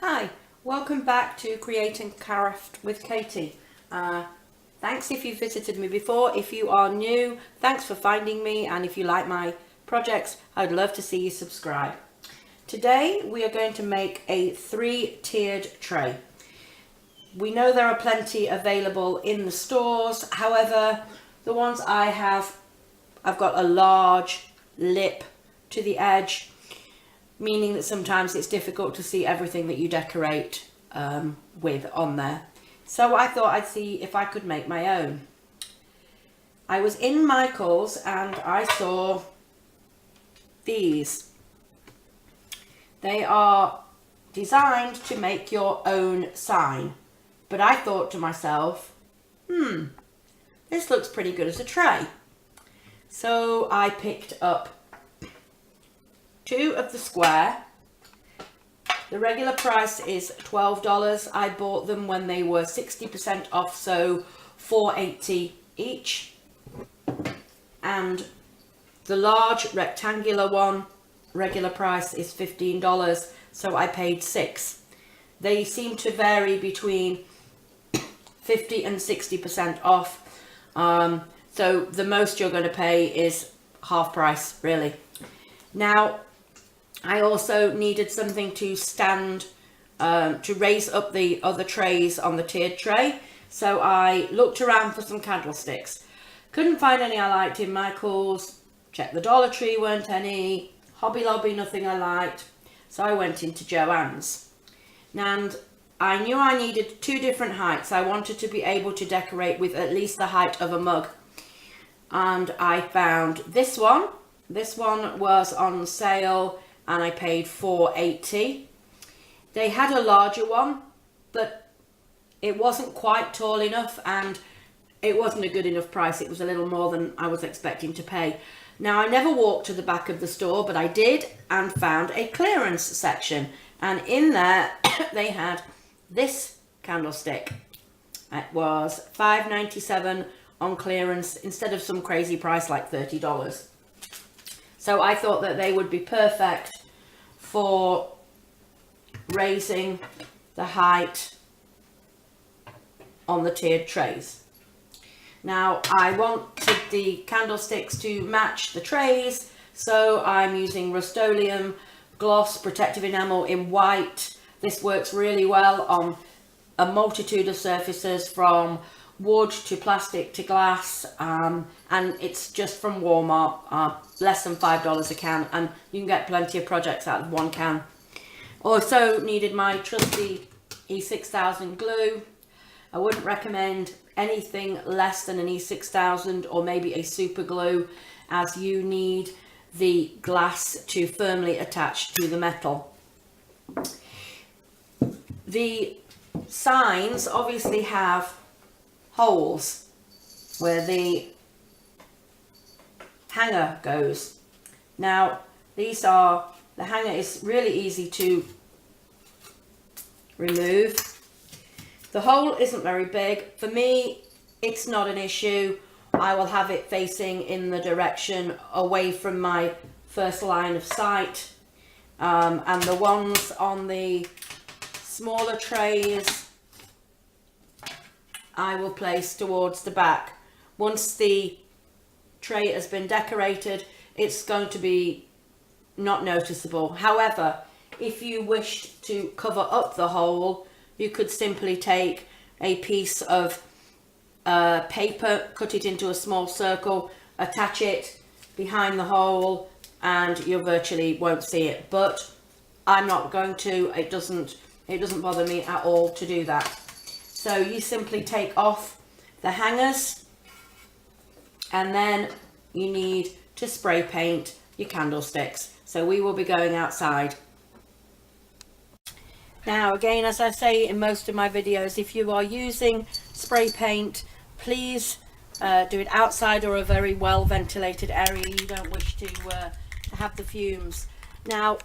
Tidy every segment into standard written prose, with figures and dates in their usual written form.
Hi, welcome back to Create and Craft with Katie. Thanks if you've visited me before. If you are new, thanks for finding me, and if you like my projects, I'd love to see you subscribe. Today we are going to make a 3-tiered tray. We know there are plenty available in the stores, however, the ones I have, I've got a large lip to the edge, meaning that sometimes it's difficult to see everything that you decorate with on there. So I thought I'd see if I could make my own. I was in Michael's and I saw these. They are designed to make your own sign, but I thought to myself, this looks pretty good as a tray. So I picked up 2 of the square. The regular price is $12. I bought them when they were 60% off, so $4.80 each. And the large rectangular one, regular price is $15, so I paid $6. They seem to vary between 50 and 60% off. So the most you're going to pay is half price, really. Now, I also needed something to stand, to raise up the other trays on the tiered tray. So I looked around for some candlesticks. Couldn't find any I liked in Michael's. Checked the Dollar Tree, weren't any. Hobby Lobby, nothing I liked. So I went into Joann's. And I knew I needed 2 different heights. I wanted to be able to decorate with at least the height of a mug. And I found this one. This one was on sale and I paid $4.80. They had a larger one, but it wasn't quite tall enough and it wasn't a good enough price. It was a little more than I was expecting to pay. Now, I never walked to the back of the store, but I did and found a clearance section. And in there, they had this candlestick. It was $5.97 on clearance instead of some crazy price like $30. So I thought that they would be perfect for raising the height on the tiered trays. Now, I wanted the candlesticks to match the trays, so I'm using Rust-Oleum Gloss Protective Enamel in white. This works really well on a multitude of surfaces, from wood to plastic to glass, and it's just from Walmart, less than $5 a can, and you can get plenty of projects out of 1 can. Also needed my trusty E6000 glue. I wouldn't recommend anything less than an E6000 or maybe a super glue, as you need the glass to firmly attach to the metal. The signs obviously have holes where the hanger goes. Now, the hanger is really easy to remove. The hole isn't very big. For me, it's not an issue. I will have it facing in the direction away from my first line of sight. And the ones on the smaller trays, I will place towards the back. Once the tray has been decorated, it's going to be not noticeable. However, if you wished to cover up the hole, you could simply take a piece of paper, cut it into a small circle, attach it behind the hole, and you virtually won't see it. But I'm not going to. It doesn't bother me at all to do that. So you simply take off the hangers, and then you need to spray paint your candlesticks. So we will be going outside. Now, again, as I say in most of my videos, if you are using spray paint, please do it outside or a very well ventilated area. You don't wish to have the fumes. Now,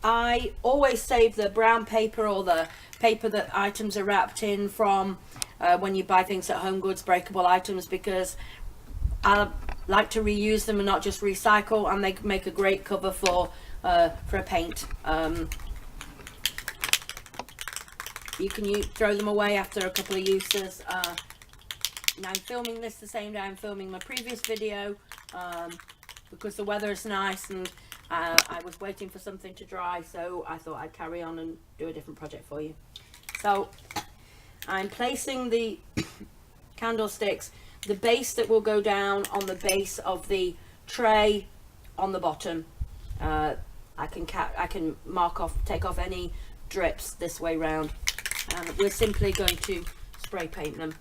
I always save the brown paper or the paper that items are wrapped in from when you buy things at Home Goods, breakable items, because I like to reuse them and not just recycle, and they make a great cover for a paint. You can throw them away after a couple of uses. Now I'm filming this the same day I'm filming my previous video, because the weather is nice and I was waiting for something to dry, so I thought I'd carry on and do a different project for you. So I'm placing the candlesticks, the base that will go down on the base of the tray on the bottom. I can mark off, take off any drips this way round, and we're simply going to spray paint them.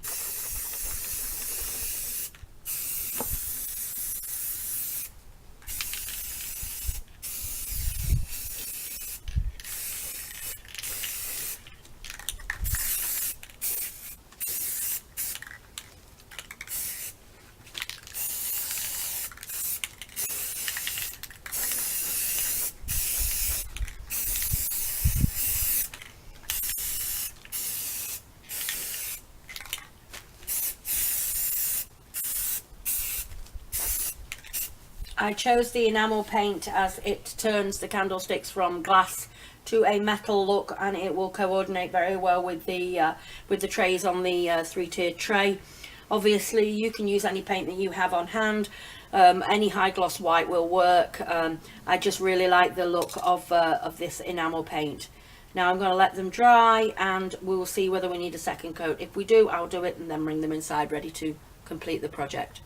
I chose the enamel paint as it turns the candlesticks from glass to a metal look, and it will coordinate very well with the trays on the three-tiered tray. Obviously you can use any paint that you have on hand. Any high gloss white will work. I just really like the look of this enamel paint. Now I'm going to let them dry and we will see whether we need a second coat. If we do, I'll do it and then bring them inside ready to complete the project.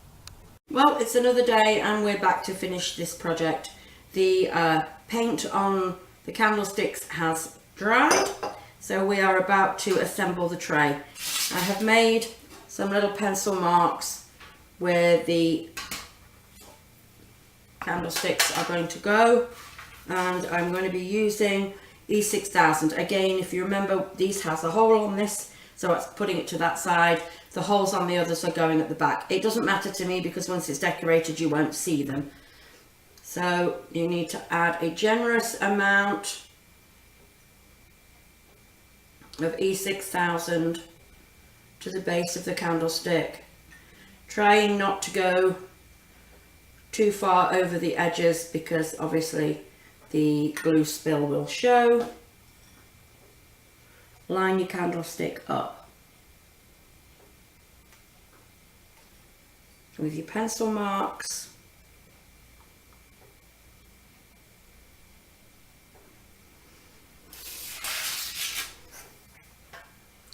Well, it's another day and we're back to finish this project. The paint on the candlesticks has dried, so we are about to assemble the tray. I have made some little pencil marks where the candlesticks are going to go, and I'm going to be using E6000. Again, if you remember, these has a hole on this, so it's putting it to that side. The holes on the others are going at the back. It doesn't matter to me because once it's decorated you won't see them. So you need to add a generous amount of E6000 to the base of the candlestick, trying not to go too far over the edges because obviously the glue spill will show. Line your candlestick up with your pencil marks.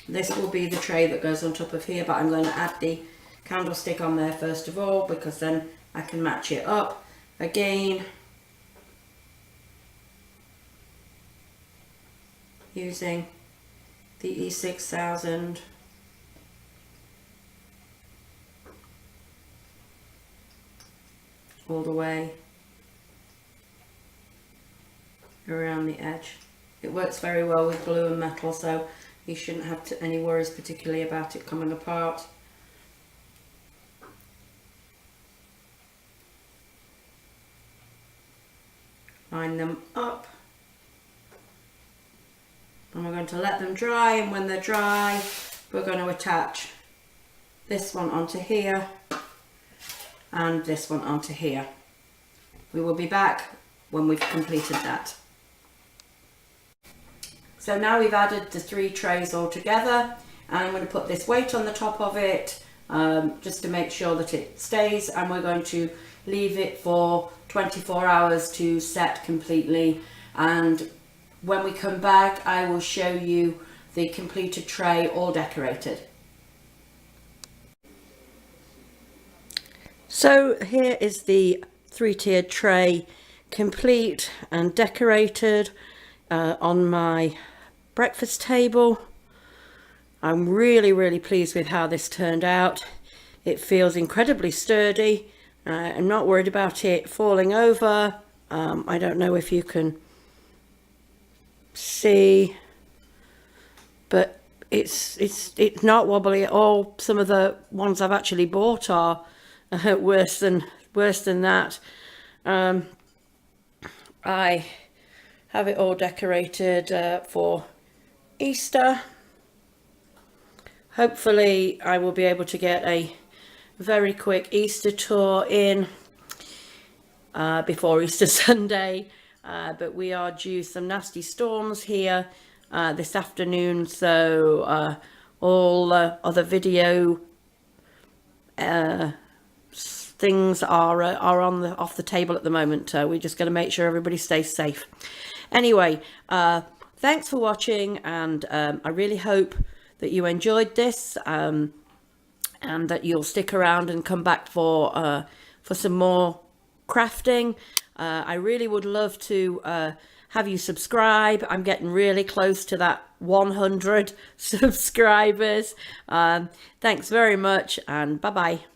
This will be the tray that goes on top of here, but I'm going to add the candlestick on there first of all because then I can match it up. Again, using the E6000 all the way around the edge. It works very well with glue and metal, so you shouldn't have any worries particularly about it coming apart. Line them up and we're going to let them dry, and when they're dry we're going to attach this one onto here and this one onto here. We will be back when we've completed that. So now we've added the three trays all together, and I'm going to put this weight on the top of it just to make sure that it stays, and we're going to leave it for 24 hours to set completely, and when we come back I will show you the completed tray all decorated. So here is the three-tiered tray complete and decorated on my breakfast table. I'm really pleased with how this turned out. It feels incredibly sturdy. I'm not worried about it falling over. I don't know if you can see, but it's not wobbly at all. Some of the ones I've actually bought are worse than that. I have it all decorated for Easter. Hopefully I will be able to get a very quick Easter tour in before Easter Sunday, but we are due some nasty storms here this afternoon, so all other video things are off the table at the moment. We're just going to make sure everybody stays safe. Anyway, thanks for watching, and I really hope that you enjoyed this, and that you'll stick around and come back for some more crafting. I really would love to have you subscribe. I'm getting really close to that 100 subscribers. Thanks very much, and bye bye.